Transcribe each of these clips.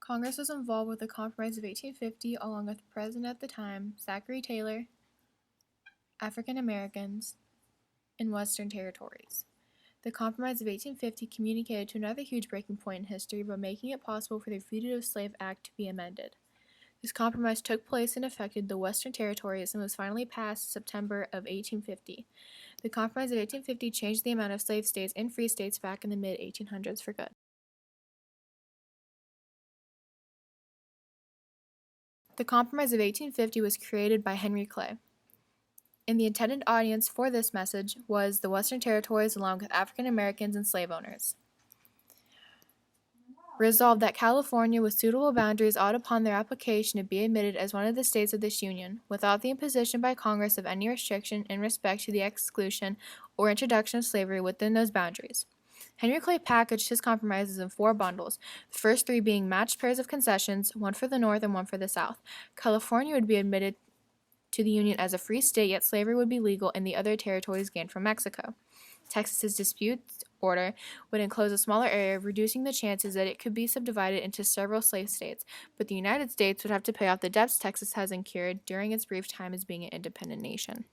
Congress was involved with the Compromise of 1850 along with the President at the time, Zachary Taylor, African Americans, and Western territories. The Compromise of 1850 communicated to another huge breaking point in history by making it possible for the Fugitive Slave Act to be amended. This compromise took place and affected the Western territories and was finally passed September of 1850. The Compromise of 1850 changed the amount of slave states and free states back in the mid-1800s for good. The Compromise of 1850 was created by Henry Clay, and the intended audience for this message was the Western territories along with African Americans and slave owners. Resolved that California with suitable boundaries ought upon their application to be admitted as one of the states of this Union, without the imposition by Congress of any restriction in respect to the exclusion or introduction of slavery within those boundaries. Henry Clay packaged his compromises in 4 bundles, the first 3 being matched pairs of concessions, one for the North and one for the South. California would be admitted to the Union as a free state, yet slavery would be legal in the other territories gained from Mexico. Texas's dispute order would enclose a smaller area, reducing the chances that it could be subdivided into several slave states, but the United States would have to pay off the debts Texas has incurred during its brief time as being an independent nation.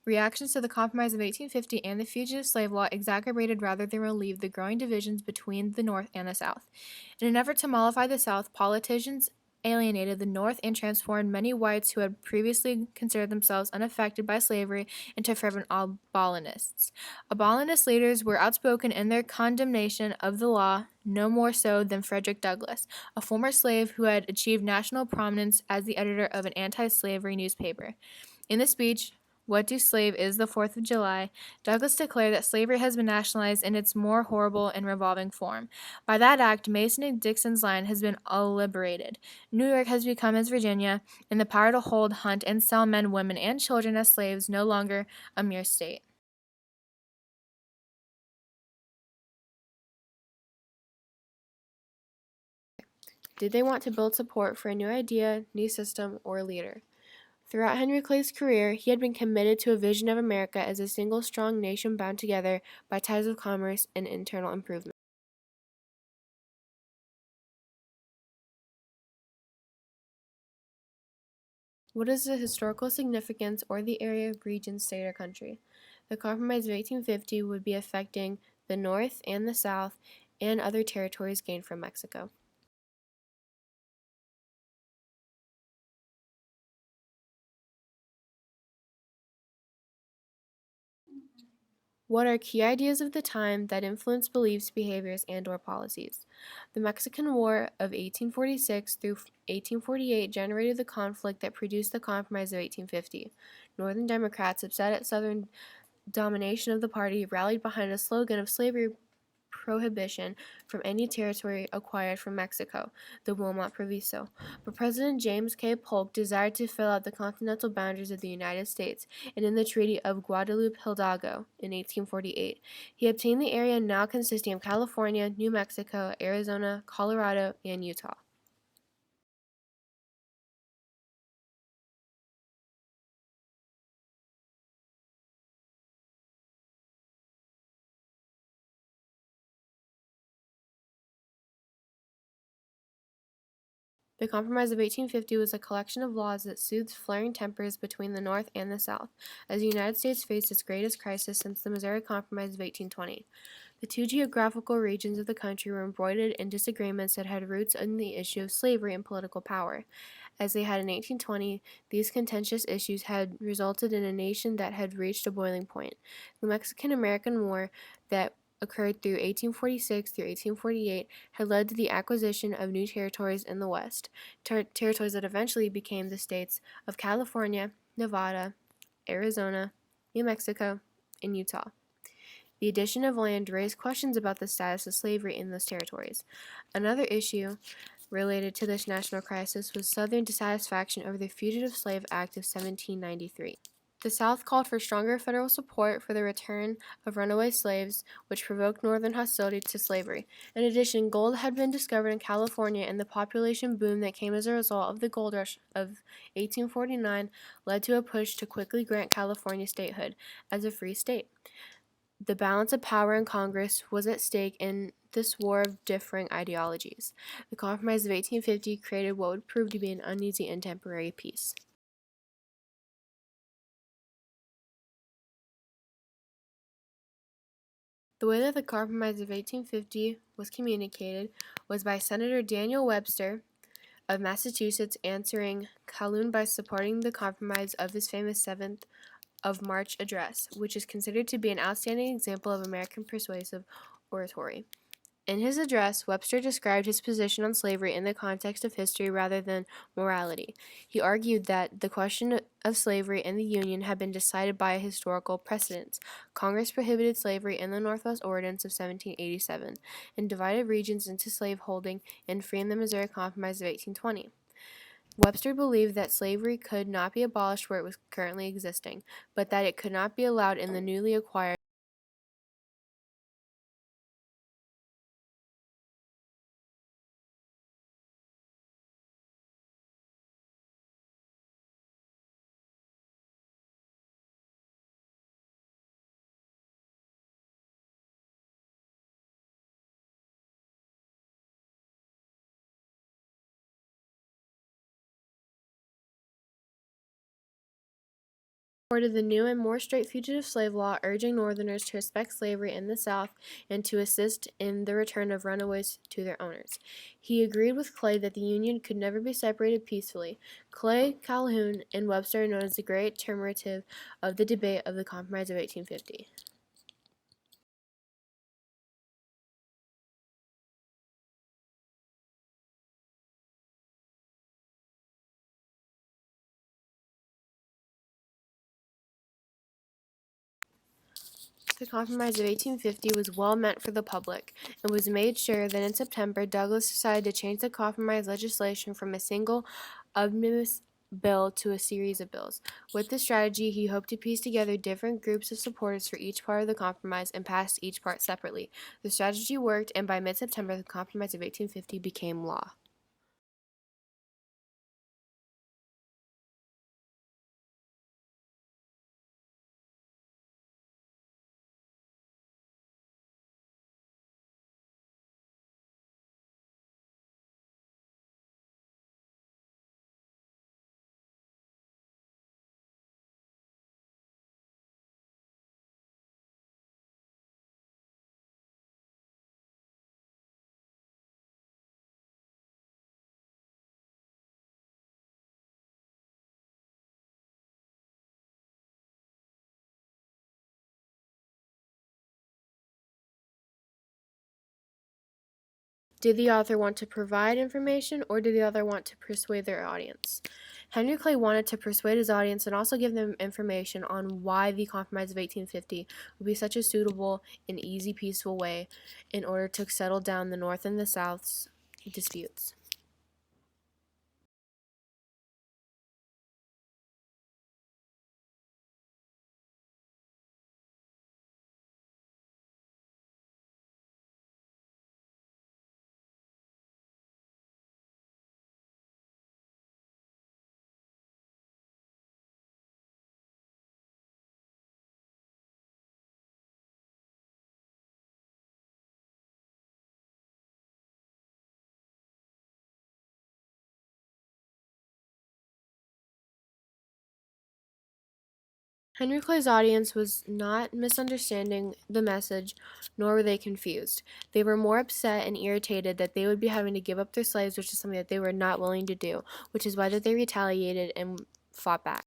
Reactions to the Compromise of 1850 and the Fugitive Slave Law exacerbated rather than relieved the growing divisions between the North and the South. In an effort to mollify the South, politicians alienated the North and transformed many whites who had previously considered themselves unaffected by slavery into fervent abolitionists. Abolitionist leaders were outspoken in their condemnation of the law, no more so than Frederick Douglass, a former slave who had achieved national prominence as the editor of an anti-slavery newspaper. In the speech, "What Do Slave Is the 4th of July," Douglass declared that slavery has been nationalized in its more horrible and revolving form. By that act, Mason and Dixon's line has been liberated. New York has become as Virginia, and the power to hold, hunt, and sell men, women, and children as slaves no longer a mere state. Did they want to build support for a new idea, new system, or leader? Throughout Henry Clay's career, he had been committed to a vision of America as a single strong nation bound together by ties of commerce and internal improvement. What is the historical significance or the area, region, state, or country? The Compromise of 1850 would be affecting the North and the South and other territories gained from Mexico. What are key ideas of the time that influence beliefs, behaviors, and/or policies? The Mexican War of 1846 through 1848 generated the conflict that produced the Compromise of 1850. Northern Democrats, upset at Southern domination of the party, rallied behind a slogan of slavery prohibition from any territory acquired from Mexico, the Wilmot Proviso. But President James K. Polk desired to fill out the continental boundaries of the United States, and in the Treaty of Guadalupe Hidalgo in 1848, he obtained the area now consisting of California, New Mexico, Arizona, Colorado, and Utah. The Compromise of 1850 was a collection of laws that soothed flaring tempers between the North and the South, as the United States faced its greatest crisis since the Missouri Compromise of 1820. The 2 geographical regions of the country were embroiled in disagreements that had roots in the issue of slavery and political power. As they had in 1820, these contentious issues had resulted in a nation that had reached a boiling point. The Mexican-American War that occurred through 1846 through 1848 had led to the acquisition of new territories in the West, territories that eventually became the states of California, Nevada, Arizona, New Mexico, and Utah. The addition of land raised questions about the status of slavery in those territories. Another issue related to this national crisis was Southern dissatisfaction over the Fugitive Slave Act of 1793. The South called for stronger federal support for the return of runaway slaves, which provoked Northern hostility to slavery. In addition, gold had been discovered in California, and the population boom that came as a result of the gold rush of 1849 led to a push to quickly grant California statehood as a free state. The balance of power in Congress was at stake in this war of differing ideologies. The Compromise of 1850 created what would prove to be an uneasy and temporary peace. The way that the Compromise of 1850 was communicated was by Senator Daniel Webster of Massachusetts answering Calhoun by supporting the compromise of his famous 7th of March address, which is considered to be an outstanding example of American persuasive oratory. In his address, Webster described his position on slavery in the context of history rather than morality. He argued that the question of slavery in the Union had been decided by historical precedents. Congress prohibited slavery in the Northwest Ordinance of 1787 and divided regions into slaveholding and free in the Missouri Compromise of 1820. Webster believed that slavery could not be abolished where it was currently existing, but that it could not be allowed in the newly acquired. Supported the new and more strict fugitive slave law, urging Northerners to respect slavery in the South and to assist in the return of runaways to their owners. He agreed with Clay that the Union could never be separated peacefully. Clay, Calhoun, and Webster are known as the great terminative of the debate of the Compromise of 1850. The Compromise of 1850 was well meant for the public, and was made sure that in September Douglas decided to change the compromise legislation from a single omnibus bill to a series of bills. With this strategy, he hoped to piece together different groups of supporters for each part of the compromise and pass each part separately. The strategy worked, and by mid-September, the Compromise of 1850 became law. Did the author want to provide information, or did the author want to persuade their audience? Henry Clay wanted to persuade his audience and also give them information on why the Compromise of 1850 would be such a suitable and easy, peaceful way in order to settle down the North and the South's disputes. Henry Clay's audience was not misunderstanding the message, nor were they confused. They were more upset and irritated that they would be having to give up their slaves, which is something that they were not willing to do, which is why that they retaliated and fought back.